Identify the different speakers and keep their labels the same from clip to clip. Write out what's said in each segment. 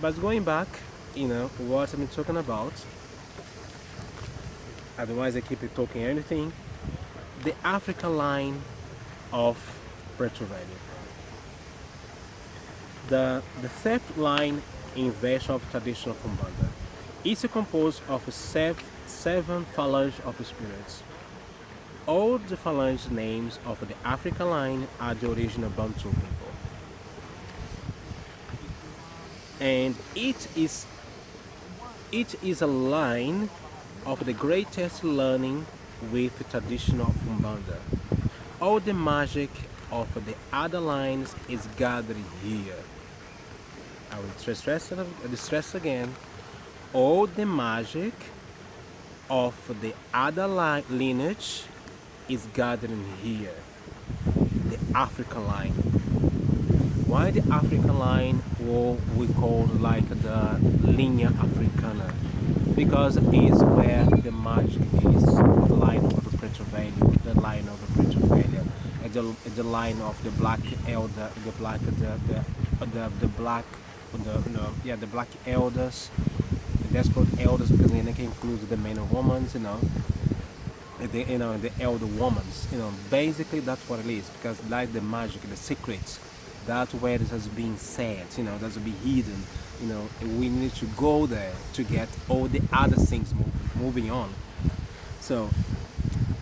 Speaker 1: But going back, what I'm talking about, otherwise I keep it talking anything, the African line of Preto Velho. The third line in version of traditional Kumbanda is composed of seven phalanges of spirits. All the phalange names of the African line are the original Bantu people. And it is a line of the greatest learning with traditional Kumbanda. All the magic of the other lines is gathered here. I will stress again. All the magic of the other lineage is gathered in here. The African line. Why the African line, or we call like the linea africana? Because it is where the magic is. The line of the Preto Velho, the line of the Preto Velho, and the line of the black elder, the black the black the black elders, the desperate elders, because they can include the men and women, the elder women, basically that's what it is, because like the magic, the secrets, that's where it has been said, that's to be hidden, we need to go there to get all the other things moving on. So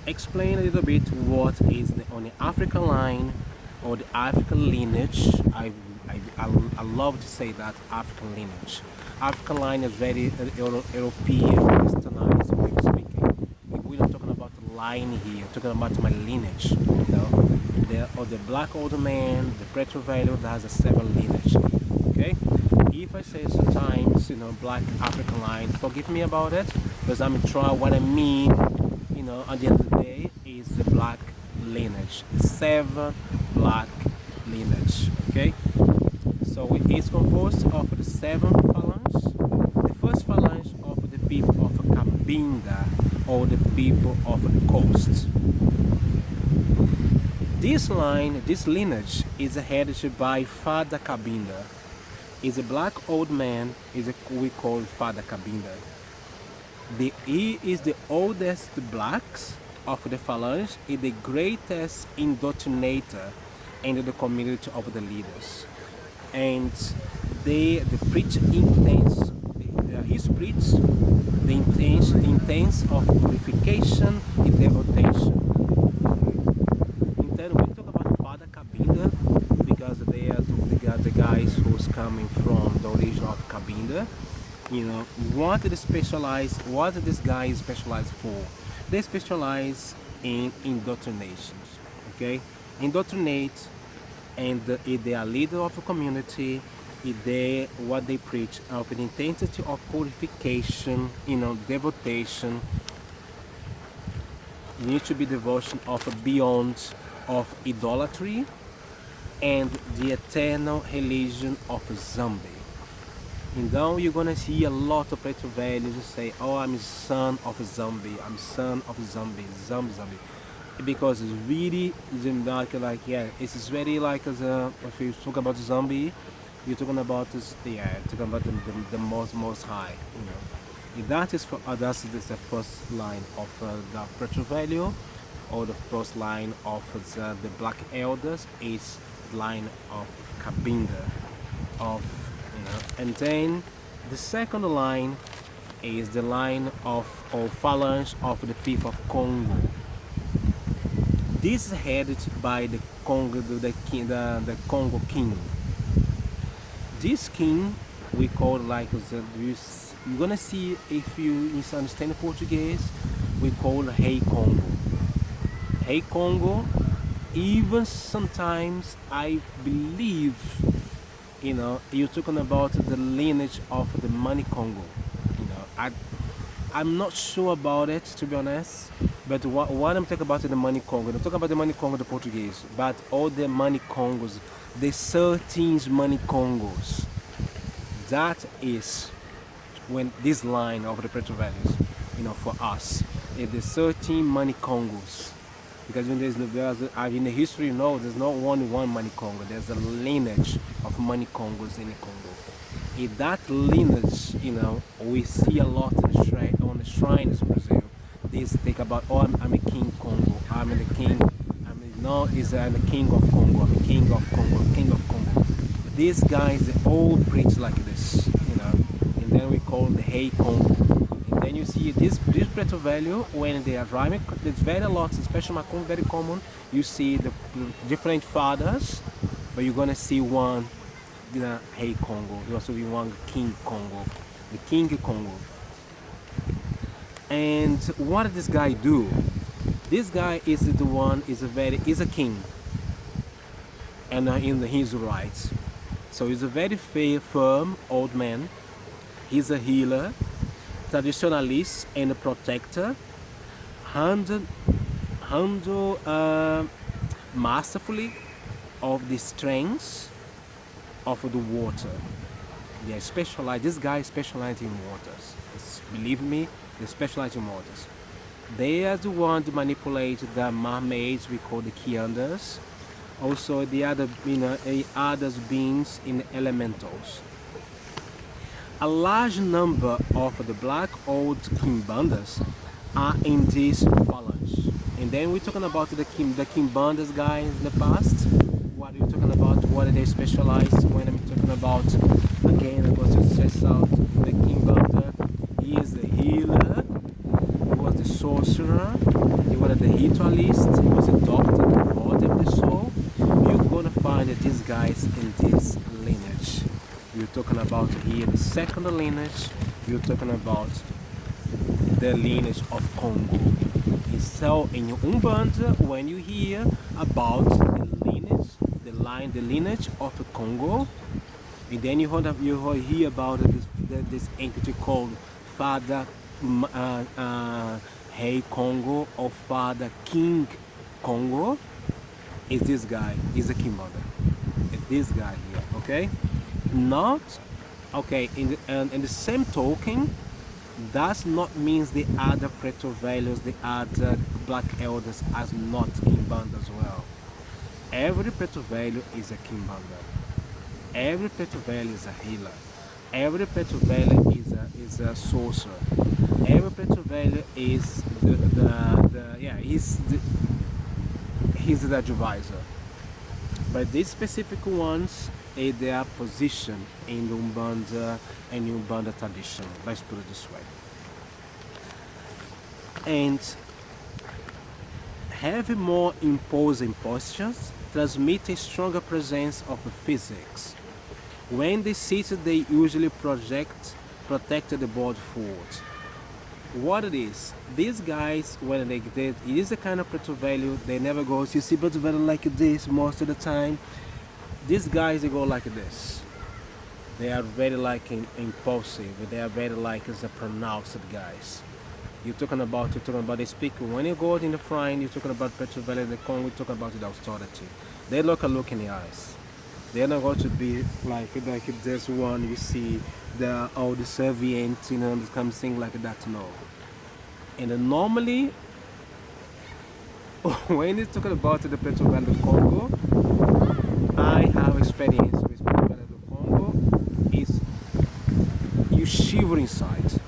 Speaker 1: explain a little bit what is on the African line or the African lineage. I love to say that African lineage. African line is very European, westernized way of speaking. We're not talking about the line here, we're talking about my lineage. The black old man, the Preto Velho, that has a seven lineage. Okay? If I say sometimes, black African line, forgive me about it, because I'm trying what I mean, at the end of the day, is the black lineage. The seven black lineage. Okay? So it is composed of the seven phalanges. The first phalange of the people of Cabinda, or the people of the coast. This line, this lineage, is headed by Father Cabinda. Is a black old man, we call Father Cabinda. He is the oldest blacks of the phalange, is the greatest indoctrinator in the community of the leaders. And they preach intense, he preach the intense of purification and devotion. Then we talk about Father Cabinda, because they are the guys who's coming from the origin of Cabinda. What this guy is specialized for? They specialize in indoctrinations. Okay, indoctrinate, and if they are leader of a community, if what they preach of an intensity of purification, devotion. Need to be devotion of beyond of idolatry and the eternal religion of Zambi. Então you're gonna see a lot of Preto Velhos who say, "Oh, I'm son of Zambi. I'm son of Zambi, Zambi," because it's really it's very like if you talk about Zambi, you're talking about talking about the most high, If that is for that's the first line of the Preto Velho, or the first line of the black elders, is line of Cabinda, and then the second line is the line of phalange of the people of Congo. This is headed by the Congo, the Congo king. This king we call like you're gonna see, if you understand Portuguese, we call Rei Congo. Rei Congo. Even sometimes I believe, you're talking about the lineage of the Money Congo. I'm not sure about it, to be honest. But what I'm talking about is the Money Congo. I'm talking about the Money Congo, the Portuguese. But all the Money Congos, the 13 Money Congos, that is when this line of the Preto Velhos, for us, is the 13 Money Congos. Because in the history, there's not only one Money Congo. There's a lineage of Money Congos in the Congo. In that lineage, we see a lot on the shrines in Brazil. This think about, oh, I'm a king Congo. I'm the king. No, I'm the king of Congo. I'm the king of Congo. King of Congo. These guys, they all preach like this. And then we call the Hey Congo. And then you see this Preto Velho, when they are rhyming, it's very a lot, especially Macomb, very common. You see the different fathers, but you're gonna see one, Hey Congo. You also see one King Congo, the King Congo. And what did this guy do? This guy is the one is a king, and in his rights. So he's a very firm old man. He's a healer, traditionalist, and a protector. Handle masterfully of the strengths of the water. They specialize. This guy specializes in waters. Believe me, they specialize in waters. They are the one to manipulate the mermaids we call the Kiandas. Also the other other beings in elementals. A large number of the black old Kimbandas are in this phalange. And then we're talking about the Kimbandas guys in the past. What are you talking about? What are they specialized? When I'm talking about, again, I'm going to stress out the Kimbanda. He is the healer. He was the sorcerer. He was the ritualist. He was a doctor, the lord of the soul. You're gonna find these guys in this lineage. You're talking about here the second lineage. You're talking about the lineage of Congo. So in Umbanda, when you hear about the lineage of the Congo, and then you hear about this entity called Father Hey Congo or Father King Congo. Is this guy? Is a Kimbanda. It's this guy here. Okay, not okay. In the same token, does not means the other Preto Velhos, the other black elders, as not Kimbanda as well. Every Preto Velho is a Kimbanda. Every Preto Velho is a healer. Every Preto Velho is a sorcerer. Every Preto Velho is he's the advisor. But these specific ones, they are positioned in the Umbanda and Umbanda tradition. Let's put it this way. And having more imposing postures transmit a stronger presence of the physics. When they sit, they usually protect the body forward. What it is, these guys, when it is a kind of Preto Velho, they never go, you see Preto Velho like this most of the time. These guys, they go like this. They are very impulsive. They are very as a pronounced guys. You're talking about they speak. When you go in the front, you're talking about Preto Velho, the Congo, you're talking about the authority. They look in the eyes. They're not going to be like this one you see the servient, something like that. No. And normally, when you're talking about the Preto Velho Congo, I have experience with Preto Velho Congo. Is you shiver inside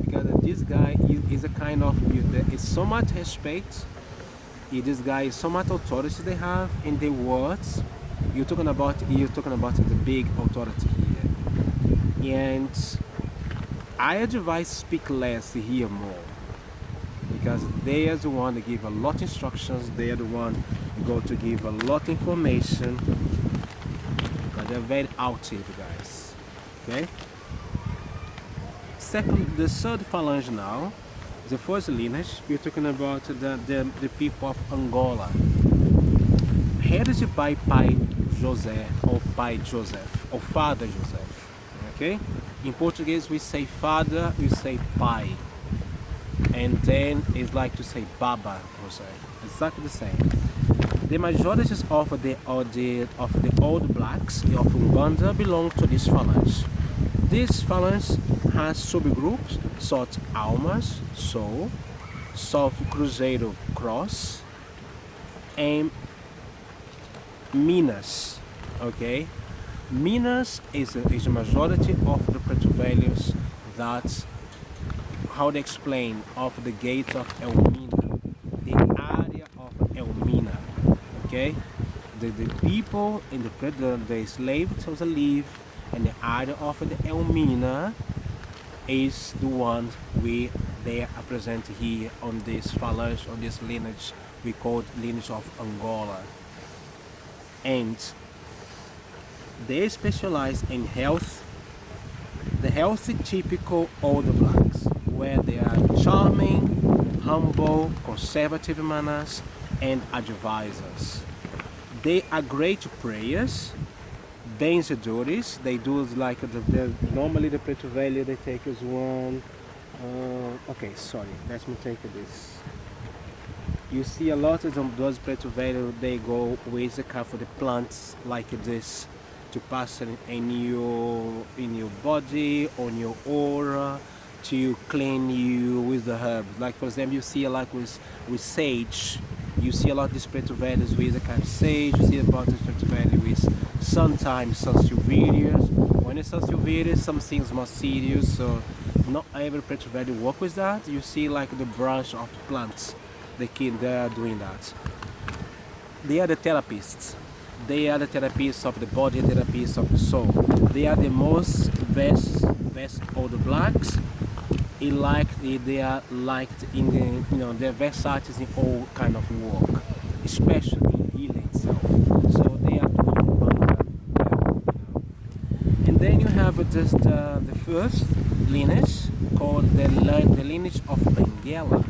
Speaker 1: because this guy is a kind of it's so much respect. This guy is so much authority they have in their words. You're talking about the big authority here, and I advise speak less, hear more, because they are the one that give a lot of instructions. They are the one who go to give a lot of information, but they're very active guys. Okay. The third phalange now, the first lineage. We're talking about the people of Angola. Headed by Pai José or Pai Joseph or Father Joseph. Okay? In Portuguese we say father, we say pai. And then it's like to say Baba José. Exactly the same. The majority of the old blacks of Umbanda belong to this phalange. This phalange has subgroups such Almas, Soul, South Cruzeiro Cross, and Minas, okay? Minas is a majority of the Preto Velhos that, how they explain, of the gates of Elmina, the area of Elmina, okay? The people in the slaves to live in the area of the Elmina is the ones they are present here on this phalange, on this lineage we call lineage of Angola. And they specialize in health, the healthy typical older blacks, where they are charming, humble, conservative manners, and advisors. They are great prayers, benzedores. They do like normally the Preto Velho they take as one. Okay, sorry, let me take this. You see a lot of those Preto Velho, they go with the car for the plants like this to pass in your body, on your aura, to clean you with the herbs. Like for example, you see like with sage. You see a lot of these Preto Velhos with the kind of sage. You see about this Preto Velho with sometimes Sansevieria. When it's Sansevieria, some things more serious. So not every Preto Velho work with that. You see like the branch of the plants. They are doing that. They are the therapists. They are the therapists of the body, therapists of the soul. They are the most best older blacks. They are liked in the they're versatile in all kind of work, especially in healing itself. So they are doing wonder. And then you have just the first lineage called the lineage of Benguela.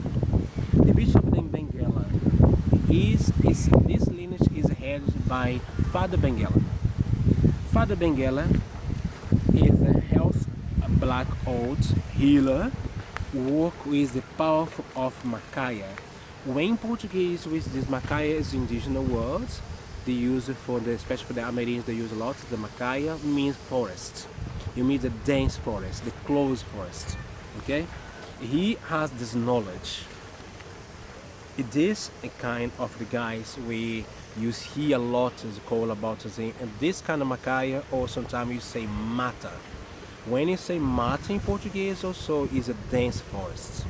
Speaker 1: The Bishop in Benguela this lineage is headed by Father Benguela. Father Benguela is a health black old healer who work with the power of Macaia. When Portuguese with this Macaia is indigenous words, they use it for especially for the Americans, they use a lot. The Macaia means forest. It means the dense forest, the close forest. Okay? He has this knowledge. It is a kind of the guys we use here a lot is called about saying this kind of Macaia, or sometimes you say mata. When you say mata in Portuguese also is a dense forest.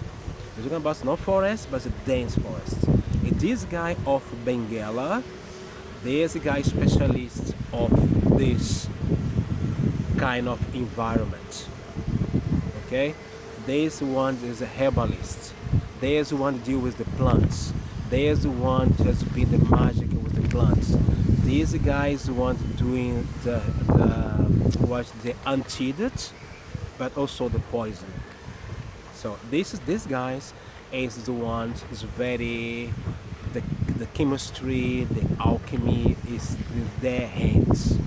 Speaker 1: We're talking about not forest but a dense forest. And this guy of Benguela, there's a guy specialist of this kind of environment. Okay? There's one is a herbalist. There's one to deal with the plants. There's the one to just be the magic with the plants. These guys the one doing the antidote, but also the poison. So this guys is the one is very the chemistry, the alchemy is in their hands.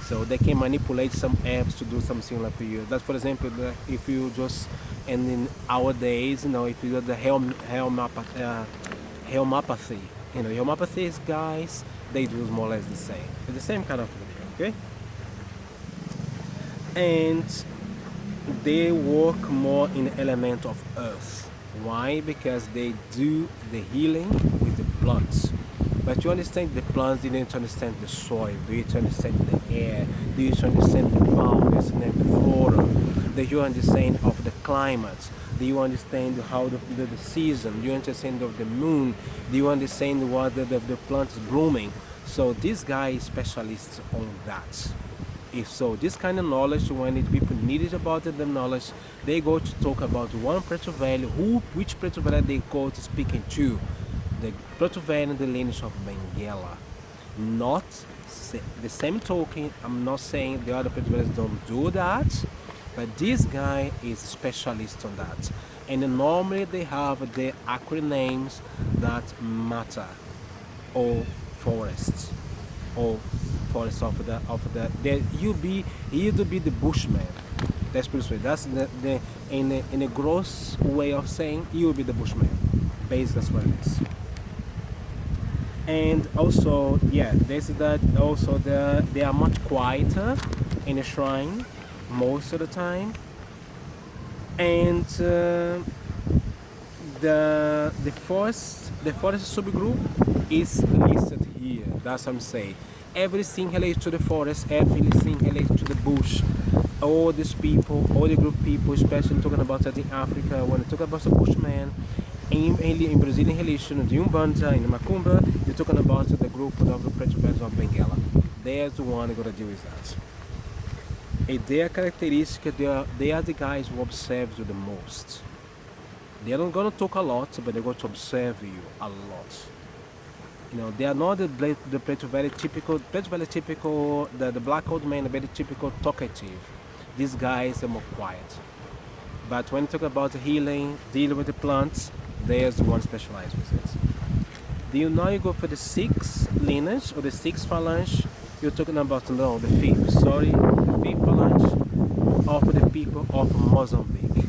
Speaker 1: So they can manipulate some herbs to do something like for you. That's for example, if you just and in our days, if you do the homeopathy, homeopathy is guys, they do more or less the same. It's the same kind of thing, okay? And they work more in the element of earth. Why? Because they do the healing with the plants. But you understand the plants, you need to understand the soil, you need to understand the air, you need to understand the fauna, you understand the flora, do you understand of the climate, do you understand how the season, do you understand of the moon, do you understand what the plant is blooming. So this guy is specialist on that. If so, this kind of knowledge, when people need it about the knowledge, they go to talk about one Preto Velho, which Preto Velho they go to speaking to. The Preto Velho and the lineage of Benguela. Not the same token, I'm not saying the other Preto Velhos don't do that, but this guy is a specialist on that. And normally they have the acronyms that matter, or forests, or forest of the you to be the bushman. That's pretty sweet. That's the in a gross way of saying you will be the bushman. Basically that's what it is. And also, yeah, there's that also they are much quieter in a shrine most of the time. And the forest subgroup is listed here. That's what I'm saying. everything related to the forest, everything related to the bush. All these people, all the group of people, especially talking about that in Africa, when you talk about the bushman, in Brazilian relation, the Umbanda, in the Macumba, you're talking about the group of the Preto Velho of Benguela. There's the one you're going to deal with that. And their characteristic, they are the guys who observe you the most. They're not going to talk a lot, but they're going to observe you a lot. They are not the Preto Velho typical, the black old man, the very typical talkative. These guys are more quiet. But when you talk about healing, dealing with the plants, there's the one specialized with it. Do you know you go for the sixth lineage or the sixth phalange? You're talking about, no, the fifth phalange of the people of Mozambique.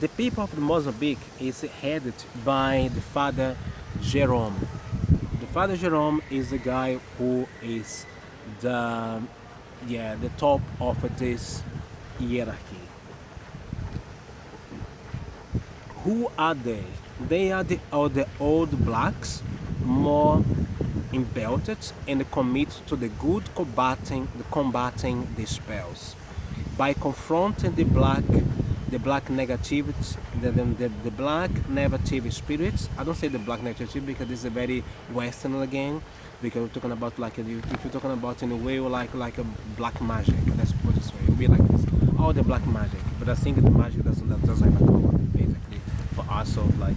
Speaker 1: The people of Mozambique is headed by the father Jerome. The father Jerome is the guy who is the top of this hierarchy. Who are they? They are the old blacks, more embelted and commit to the good combating the spells by confronting the black negativity, the black negative spirits. I don't say the black negativity because this is a very Western again. Because we're talking about like if you're talking about in a way like a black magic. Let's put it this way. It'll be like this. All the black magic, but I think the magic doesn't have a color basically for us. So like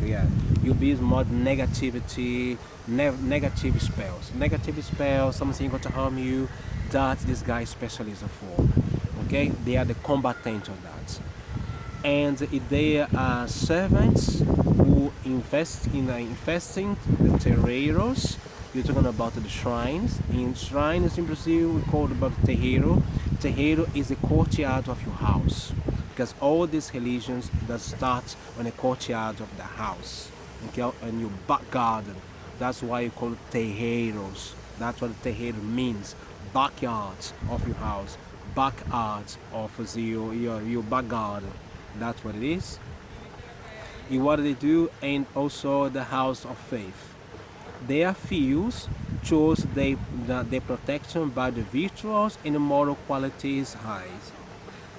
Speaker 1: you'll be more negativity, negative spells, something going to harm you. That this guy is specialist for. Okay, they are the combatant of that. And they are servants who invest in investing the terreiros. You're talking about the shrines. In shrines in Brazil, we call it about terreiro. Terreiro is the courtyard of your house, because all these religions that start on the courtyard of the house, okay, and your back garden. That's why you call it terreiros. That's what the terreiro means. Backyard of your house, backyard of your back garden. That's what it is. In what they do, and also the house of faith. Their fields chose their protection by the virtuous and moral qualities high.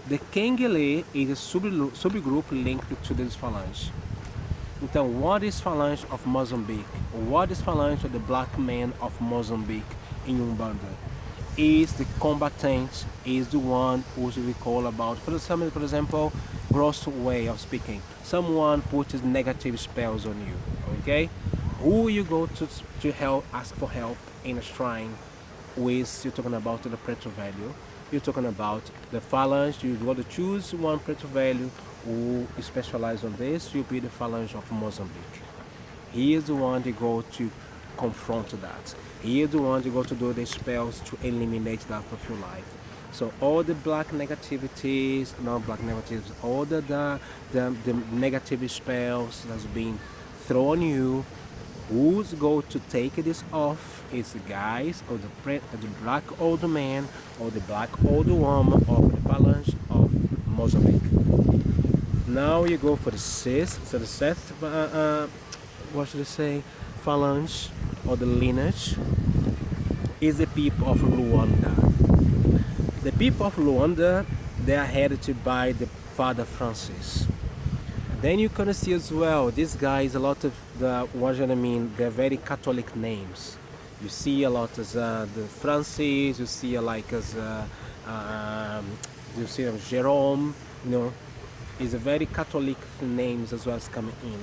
Speaker 1: The Kengele is a subgroup linked to this phalange. Então, what is phalange of Mozambique? What is phalange of the black man of Mozambique in Umbanda? Is the combatant, is the one who we call about, for example, gross way of speaking. Someone puts negative spells on you, okay? Who you go to help, ask for help in a shrine with, you're talking about the Preto Velho. You're talking about the phalange, you got to choose one Preto Velho who specializes on this, you'll be the phalange of Mozambique. He is the one to go to confront that. He is the one to go to do the spells to eliminate that of your life. So all the black negativities, all the negative spells that's being thrown you, who's going to take this off is the guys or the black old man or the black old woman of the phalange of Mozambique. Now you go for the sixth, what should I say, phalange or the lineage is the people of Luanda. The people of Luanda, they are headed by the Father Francis. Then you can see as well, these guys, a lot of they're very Catholic names. You see a lot as the Francis, you see like as you see Jerome, is a very Catholic names as well as coming in.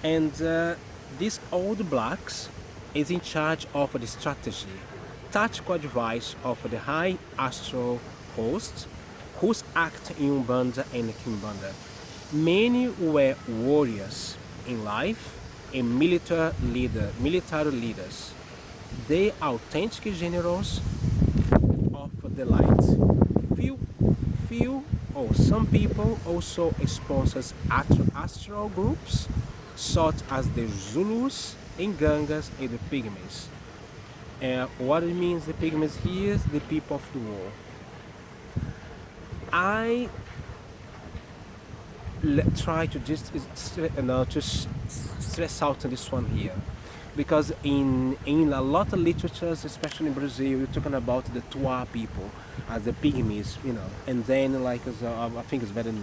Speaker 1: And these old blacks is in charge of the strategy, tactical advice of the high astral host, whose act in Umbanda and Kimbanda. Many were warriors in life and military leaders. They are authentic generals of the light. Few or some people also sponsors astral groups such as the Zulus, Ngangas, and the Pygmies. What it means, the Pygmies here is the people of the war. I try to just stress out this one here. because in a lot of literatures, especially in Brazil, you're talking about the Twa people as the pygmies, and then like I think it's very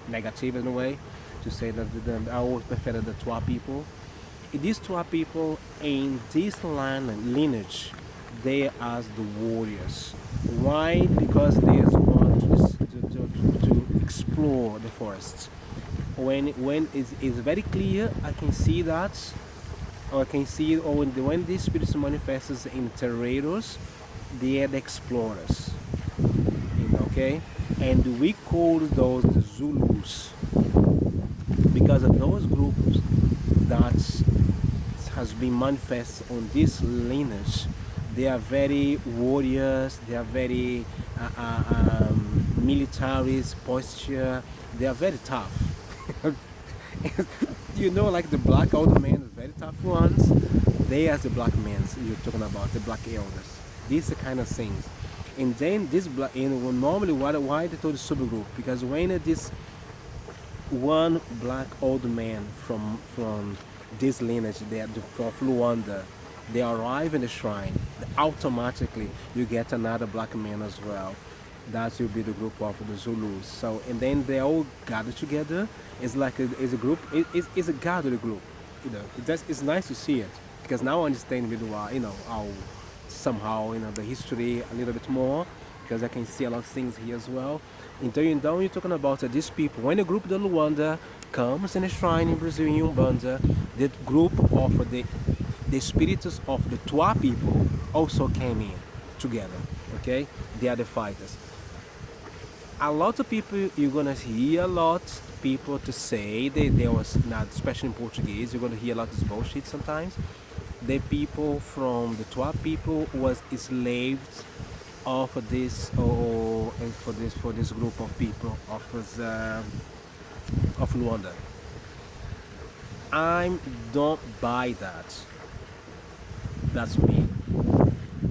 Speaker 1: negative in a way to say that I always prefer the Twa people. These Twa people in this lineage, they as the warriors. Why? Because they want to explore the forests. When it's very clear, I can see that, or I can see, or when these spirits manifests in terreiros, they are the explorers. Okay, and we call those the Zulus because of those groups that has been manifest on this lineage. They are very warriors. They are very militarist posture. They are very tough. Like the black old men, the very tough ones. They are the black men you're talking about, the black elders. These are kind of things. And then this black, normally why they told the subgroup? Because when this one black old man from this lineage, they are from Luanda, they arrive in the shrine, automatically you get another black man as well. That will be the group of the Zulus. So, and then they all gather together. It's like it's a group. It's a gathered group. It's nice to see it because now I understand why. How somehow the history a little bit more because I can see a lot of things here as well. And then you're talking about these people. When a group of Luanda comes in a shrine in Brazil in Umbanda, that group of the spirits of the Twa people also came in together. Okay, they are the fighters. A lot of people, you're gonna hear a lot people to say that there was not, especially in Portuguese, you're gonna hear a lot of this bullshit sometimes. The people from the Twa people was enslaved of this or and for this group of people of Luanda. I don't buy that. That's me.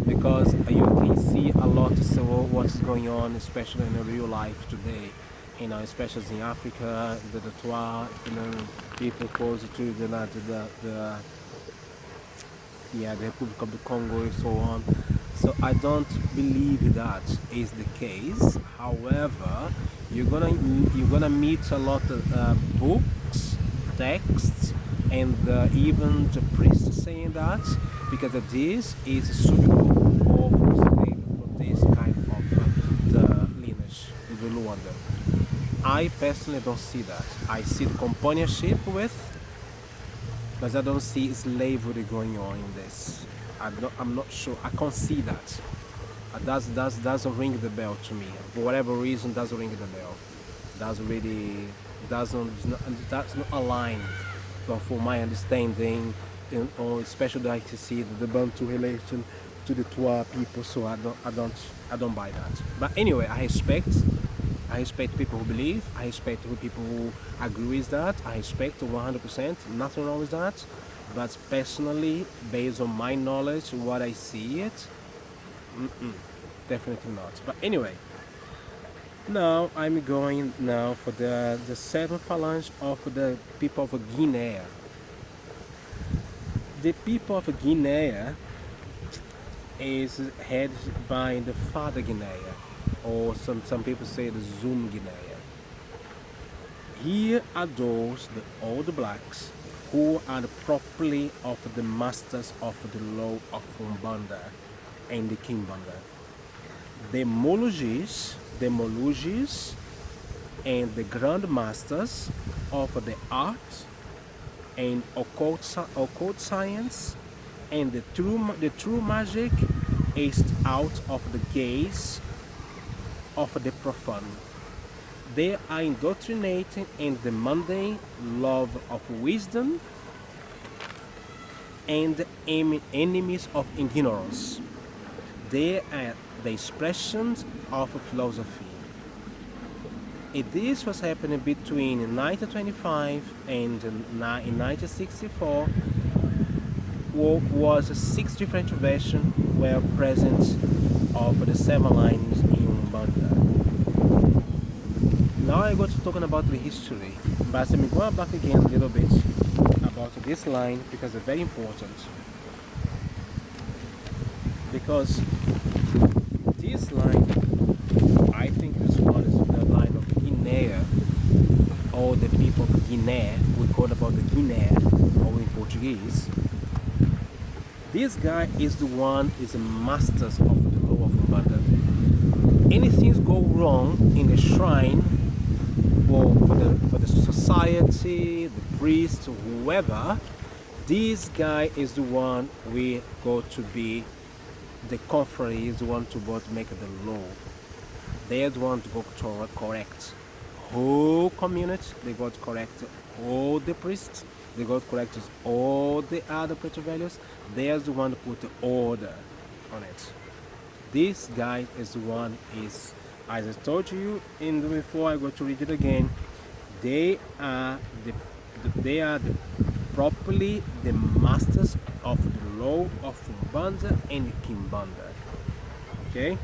Speaker 1: Because you can see a lot of what's going on, especially in the real life today. Especially in Africa, the Twa, people close to the Republic of the Congo and so on. So I don't believe that is the case. However, you're gonna meet a lot of books, texts, and even the priests saying that because this is a subgroup of this kind of the lineage, the Luanda. I personally don't see that. I see the companionship with, but I don't see slavery going on in this. I'm not sure. I can't see that. Doesn't ring the bell to me. For whatever reason, doesn't ring the bell. That's not aligned. But for my understanding, especially I to see the Bantu relation to the Twa people. So I don't buy that. But anyway, I respect people who believe. I respect people who agree with that. I respect 100%. Nothing wrong with that. But personally, based on my knowledge, what I see it, definitely not. But anyway, now I'm going now for the seventh phalange of the people of Guinea. The people of Guinea is headed by the Father Guinea, or some people say the Zoom Guinea. Here are those, the old blacks, who are properly of the masters of the law of Umbanda and the Kimbanda. The Molugis, and the Grand Masters of the art and occult science, and the true magic is out of the gaze of the profane. They are indoctrinated in the mundane love of wisdom and enemies of ignorance. They are the expressions of philosophy. This was happening between 1925 and in 1964. Was 6 different versions were present of the 7 lines in Umbanda. Now I go to talking about the history, but I'm going back again a little bit about this line because it's very important. Because this line, I think this one is the line of Guinea, or the people of Guinea. We call about the Guinea, or in Portuguese. This guy is the one is the masters of the law of Umbanda. Anything go wrong in the shrine for the society, the priest, whoever, this guy is the one we go to be the confrery, is the one to go to make the law. They are the one to go to correct whole community, they got to correct all the priests, they got to correct all the other Preto Velhos. They are the one to put the order on it. This guy is the one is, as I told you in the before, I go to read it again. They are the properly the masters of the law of Umbanda and Kimbanda. Okay.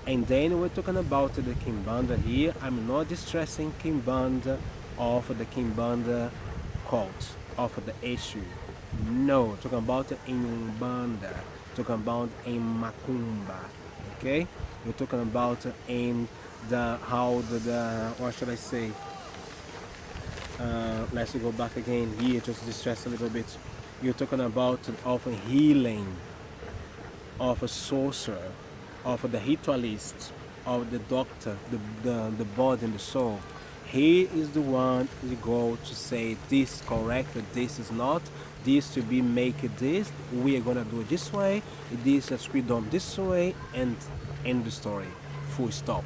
Speaker 1: And then we're talking about the Kimbanda here. I'm not distressing Kimbanda of the Kimbanda cult, of the issue. No, talking about in Umbanda, talking about in Macumba. Okay? We're talking about in the how the what should I say? Let's go back again here just to distress a little bit. You're talking about of a healing, of a sorcerer, of the ritualist, of the doctor, the body and the soul. He is the one who go to say this correct, this is not, this to be make this, we are gonna do it this way, this is we done this way, and end the story. Full stop.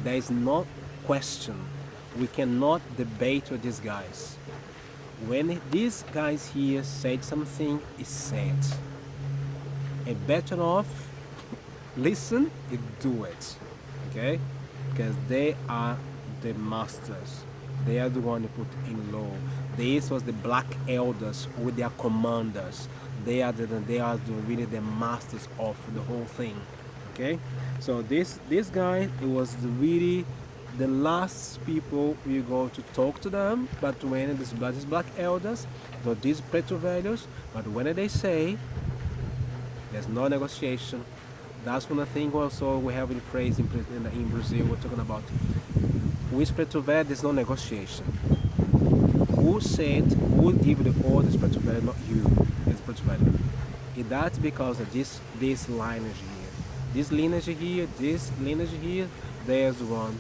Speaker 1: There is no question. We cannot debate with these guys. When these guys here said something, it's said. And better off listen and do it, okay? Because they are the masters. They are the one who put in law. This was the black elders with their commanders. They are really the masters of the whole thing, okay? So this guy, it was really the last people we go to talk to them. But when these black elders, these Preto Velhos, but when they say there's no negotiation. That's one thing also we have in phrase in Brazil. We're talking about with Preto Velho, there's no negotiation. Who said, who give the orders Preto Velho, not you, it's Preto Velho. That's because of this lineage here. This lineage here, there's one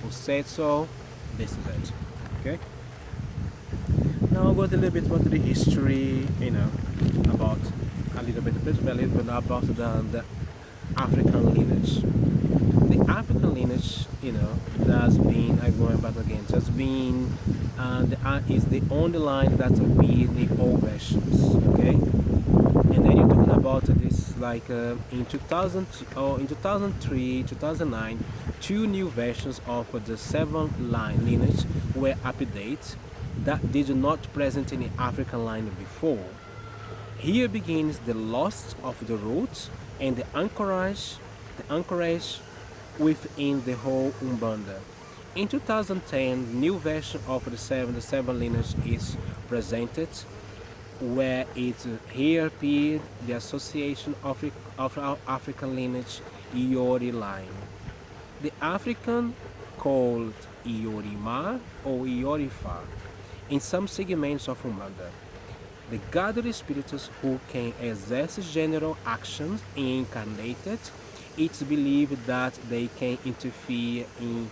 Speaker 1: who said so, this is it. Okay? Now I'll go a little bit about the history, about a little bit of Preto Velho, but about the African lineage. The African lineage, that's been, I going back again, just been, is the only line that will be the old versions, okay? And then you're talking about this, like in 2000, or in 2003, 2009, two new versions of the 7 line lineage were updated that did not present any African line before. Here begins the loss of the roots and the anchorage within the whole Umbanda. In 2010, new version of the seven lineage is presented, where it here appeared the Association of African Lineage Iori line. The African called Iorima or Iorifa in some segments of Umbanda. The gathered spirits who can exerce general actions incarnated, it's believed that they can interfere in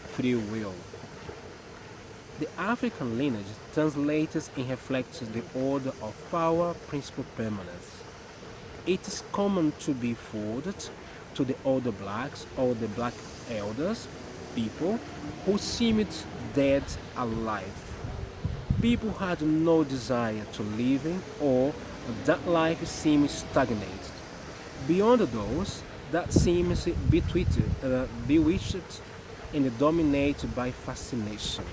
Speaker 1: free will. The African lineage translates and reflects the order of power, principle, permanence. It is common to be forwarded to the older blacks or the black elders, people who seemed dead alive. People had no desire to living, or that life seemed stagnated. Beyond those that seems bewitched and dominated by fascination.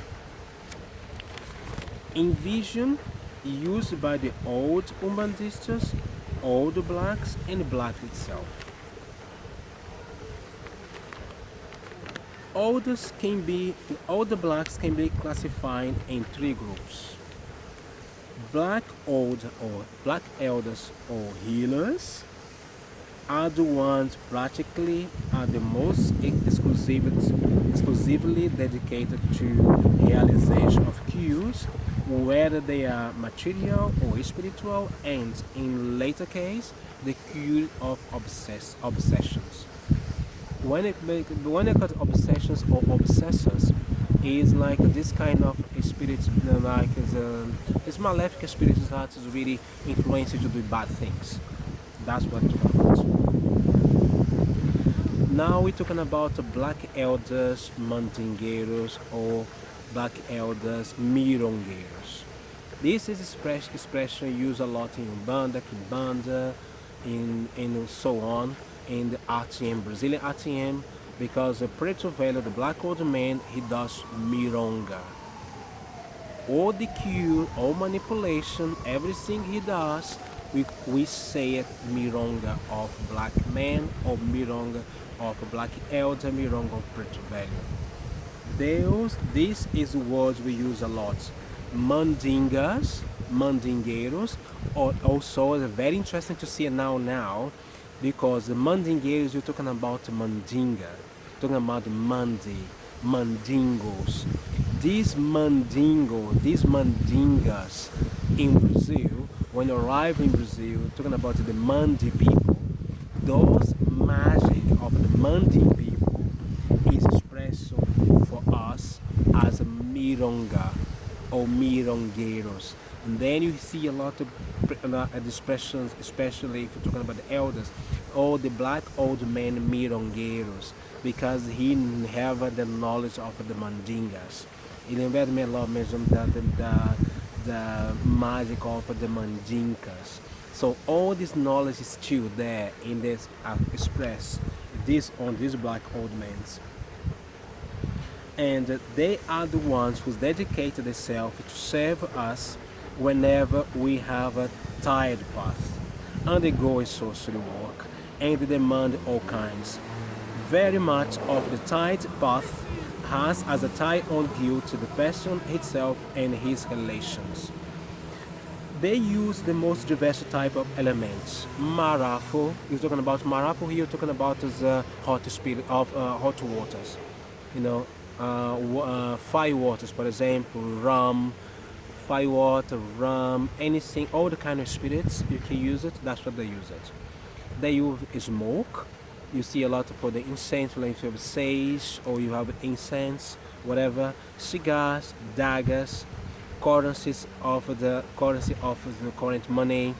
Speaker 1: In vision used by the old Umbandistas, old blacks, and black itself. Older blacks can be classified in 3 groups. black elders or healers are the ones practically are the most exclusively dedicated to realization of cures, whether they are material or spiritual, and in later case, the cure of obsessions. When it comes to obsessions or obsessors, is like this kind of spirit, like it's malefic spirit that is really influencing you to do bad things. That's what it's about. Now we're talking about the black elders, mandingueiros, or black elders, mirongueiros. This is expression used a lot in Umbanda, Kimbanda, in so on, in the RTM, Brazilian RTM, because the Preto Velho, the black old man, he does mironga. All the cure, all manipulation, everything he does, we say it mironga of black man or mironga of black elder, mironga of Preto Velho. This is words we use a lot. Mandingas, mandingueiros, or also very interesting to see it now, because the mandingueiros you're talking about mandinga, talking about mandingos. These mandingas in Brazil, when you arrive in Brazil, talking about the Mandi people, those magic of the Mandi people is expressed for us as a mironga or mirongueiros. And then you see a lot of expressions, especially if you're talking about the elders, or the black old man mirongueiros, because he have the knowledge of the mandingas. He invited me a lot mention the magic of the mandinkas. So all this knowledge is still there in this express this on these black old men, and they are the ones who dedicated themselves to serve us whenever we have a tired path, undergoing social work, and demand all kinds. Very much of the tired path has as a tie-on guilt to the person itself and his relations. They use the most diverse type of elements. Marafo, you're talking about marafo here, you're talking about the hot spirit of hot waters. You know, fire waters, for example, rum, fire water, rum, anything, all the kind of spirits you can use it. That's what they use it. They use smoke. You see a lot for the incense, like if you have sage or you have incense, whatever. Cigars, daggers, currency of the current money.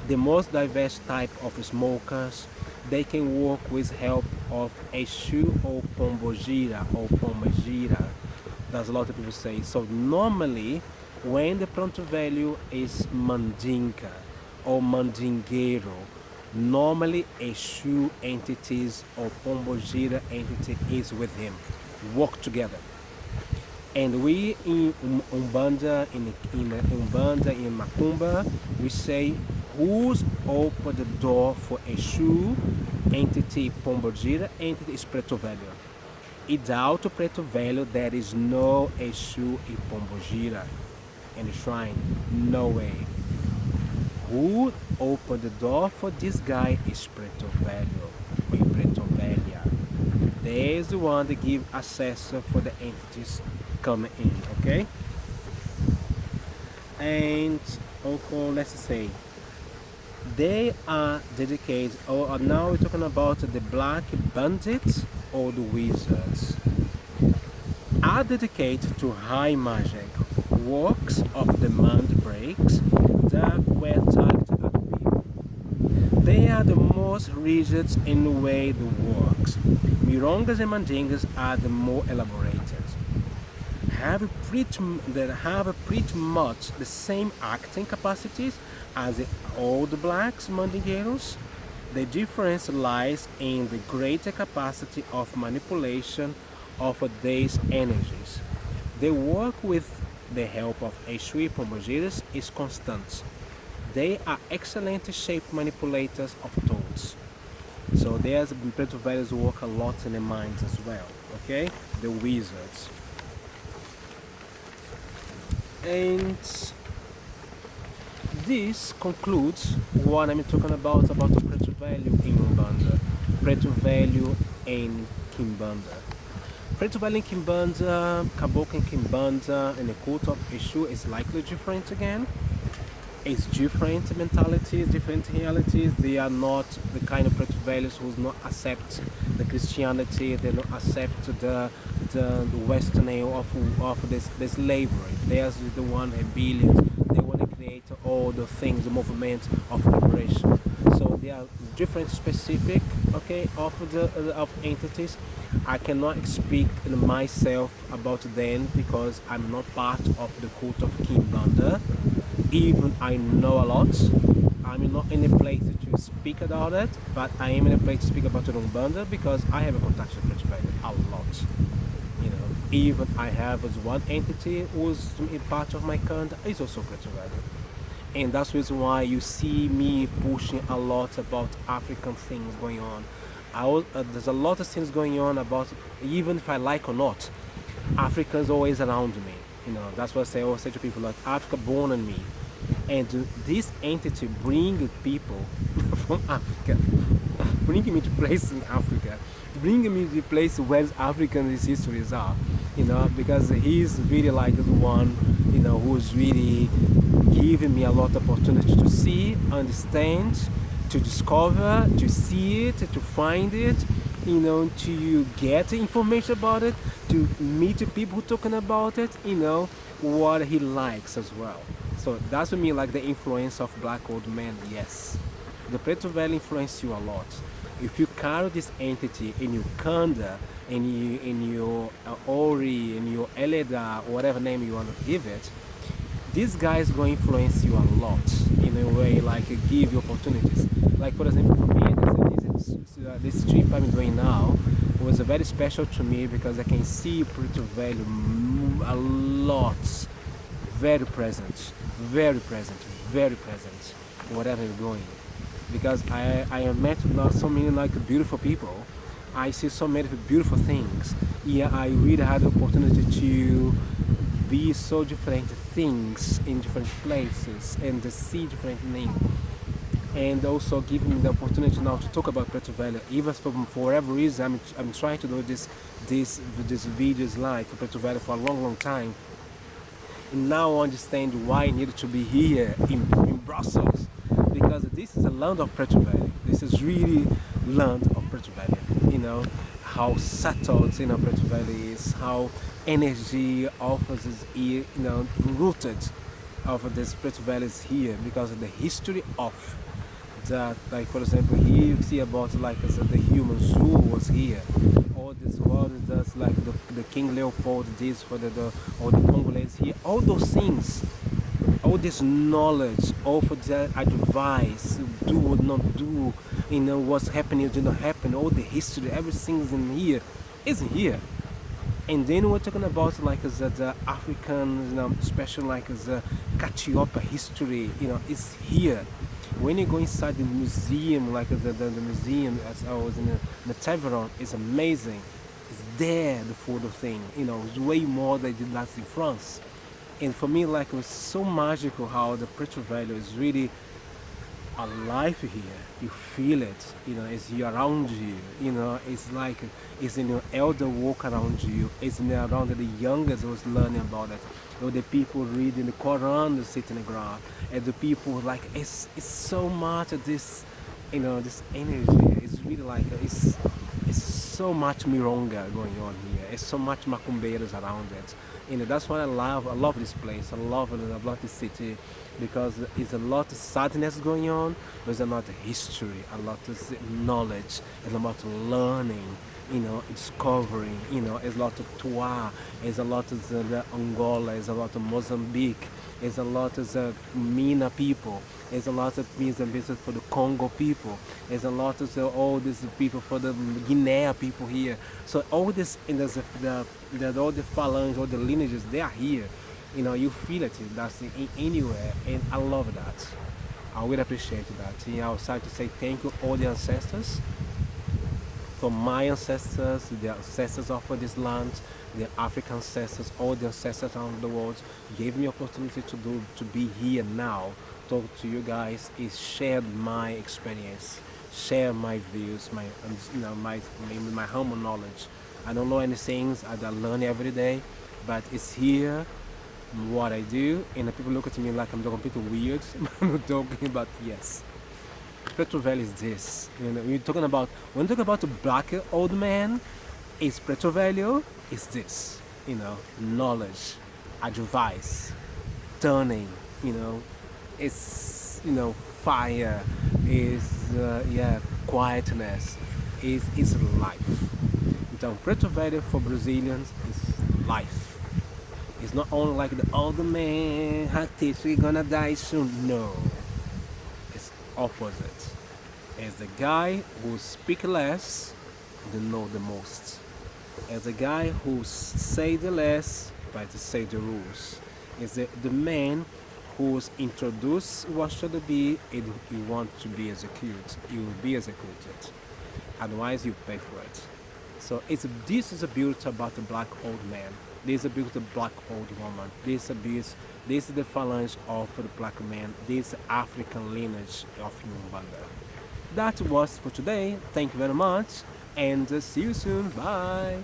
Speaker 1: The most diverse type of smokers. They can work with help of Exu or Pombogira or Pombagira. That's a lot of people say. So normally, when the Preto Velho is mandinka or mandingueiro, normally Exu entities or Pombogira entity is with him, work together. And we in Umbanda, in Umbanda, in Macumba, we say, who's open the door for Exu entity, Pombogira entity is Preto Velho. Without Preto Velho, there is no Exu e Pombogira in the shrine. No way. Who opened the door for this guy is Preto Velho or Preto Velha. They is the one that give access for the entities coming in, okay? And also, let's say, they are dedicated, or now we're talking about the black bandits or the wizards, are dedicated to high magic, works of the mind breaks that were targeted at people. They are the most rigid in the way the works. Mirongas and mandingas are the more elaborated. That have pretty much the same acting capacities as the old blacks mandingueiros. The difference lies in the greater capacity of manipulation of these energies. They work with the help of Exu Pombogiras is constant. They are excellent shape manipulators of thoughts. So there's Preto Velhos work a lot in the minds as well. Okay, the wizards. And this concludes what I'm talking about the Preto Velho in Umbanda. Preto Velho in Kimbanda. Preto Velho in Kimbanda, Caboclo in Kimbanda, and the cult of Eshu is likely different again. It's different mentalities, different realities. They are not the kind of Preto Velhos who not accept the Christianity, they don't accept the Western of this the slavery. There's the one rebellion. They want to create all the things, the movement of liberation. So they are different, specific, okay, of entities. I cannot speak myself about them because I'm not part of the cult of Kimbanda. Even I know a lot. I'm not in a place to speak about it, but I am in a place to speak about Umbanda because I have a contact with Preto a lot. You know, even I have as one entity who's a part of my country is also Preto and that's the reason why you see me pushing a lot about African things going on. There's a lot of things going on about, even if I like or not, Africa's always around me. You know, that's what I always say to people, like Africa born in me. And this entity bring people from Africa, bringing me to place in Africa, bringing me to the place where African histories are, you know, because he's really like the one, you know, who's really giving me a lot of opportunity to see, understand, to discover, to see it, to find it, you know, to get information about it, to meet the people who talking about it, you know, what he likes as well. So that's for me like the influence of black old men, yes. The Preto Velho influence you a lot. If you carry this entity in your Kanda, in your Ori, in your Eleda, whatever name you want to give it, this guy is going to influence you a lot in a way, like give you opportunities. Like for example, for me, this trip I'm doing now was very special to me because I can see Preto Velho a lot, very present, very present, very present, whatever you're going. Because I have met so many like beautiful people. I see so many beautiful things. Yeah, I really had the opportunity to be so different things in different places and to see different things. And also giving me the opportunity now to talk about Preto Velho. Even for whatever reason, I'm trying to do this videos live for Preto Velho for a long time. And now I understand why I needed to be here in Brussels, because this is a land of Preto Velho. This is really land of Preto Velho. You know how settled, you know, Preto Velho is, how energy offers is here, you know, rooted of this Preto Velho is here because of the history of that. Like for example, here you see about like I said, the human zoo was here. All this world does like the King Leopold this for all the Congolese here. All those things, all this knowledge, all for that advice, do or not do, you know, what's happening, did not happen, all the history, everything's in here, is here. And then we're talking about like the African, you know, special like the Catiopa history, you know, is here. When you go inside the museum, like the museum, as I was in the tavern, it's amazing. It's there, the photo thing, you know, it's way more than it did last in France. And for me, like, it was so magical how the Preto Velho is really alive here. You feel it, you know, it's around you, you know, it's like it's in your elder walk around you, it's in around the youngest who's learning about it, or the people reading the Quran that sit in the ground, and the people like it's so much of this, you know, this energy. It's really like it's so much mironga going on here. It's so much macumbeiros around it. You know, that's why I love this place. I love this city because it's a lot of sadness going on. There's a lot of history, a lot of knowledge, and a lot of learning. You know, discovering. You know, there's a lot of Tua, there's a lot of the Angola, there's a lot of Mozambique, there's a lot of the Mina people. There's a lot of business for the Congo people. There's a lot of all these people for the Guinea people here. So all this, and there's all the phalanges, all the lineages, they are here. You know, you feel it. That's anywhere, and I love that. I really appreciate that. You know, I would like to say thank you all the ancestors. For my ancestors, the ancestors of this land, the African ancestors, all the ancestors around the world gave me opportunity to be here now talk to you guys is share my experience, share my views, my humble knowledge. I don't know any things I learn every day, but it's here what I do, and the people look at me like I'm completely weird. I'm talking about yes. Preto Velho is this. You know, when you talk about a black old man, is Preto Velho is this. You know, knowledge, advice, turning. You know, it's fire, is quietness, is life. Então, Preto Velho for Brazilians is life. It's not only like the older man, we're gonna die soon. No, it's opposite. It's the guy who speak less, they know the most. It's the guy who say the less, but to say the rules. It's the man who's introduce what should be, and you want to be executed. You will be executed. Otherwise, you pay for it. So this is a beauty about the black old man. This is a beauty of the black old woman. This is a beauty. This is the phalange of the black man. This African lineage of Umbanda. That was for today. Thank you very much, and see you soon. Bye.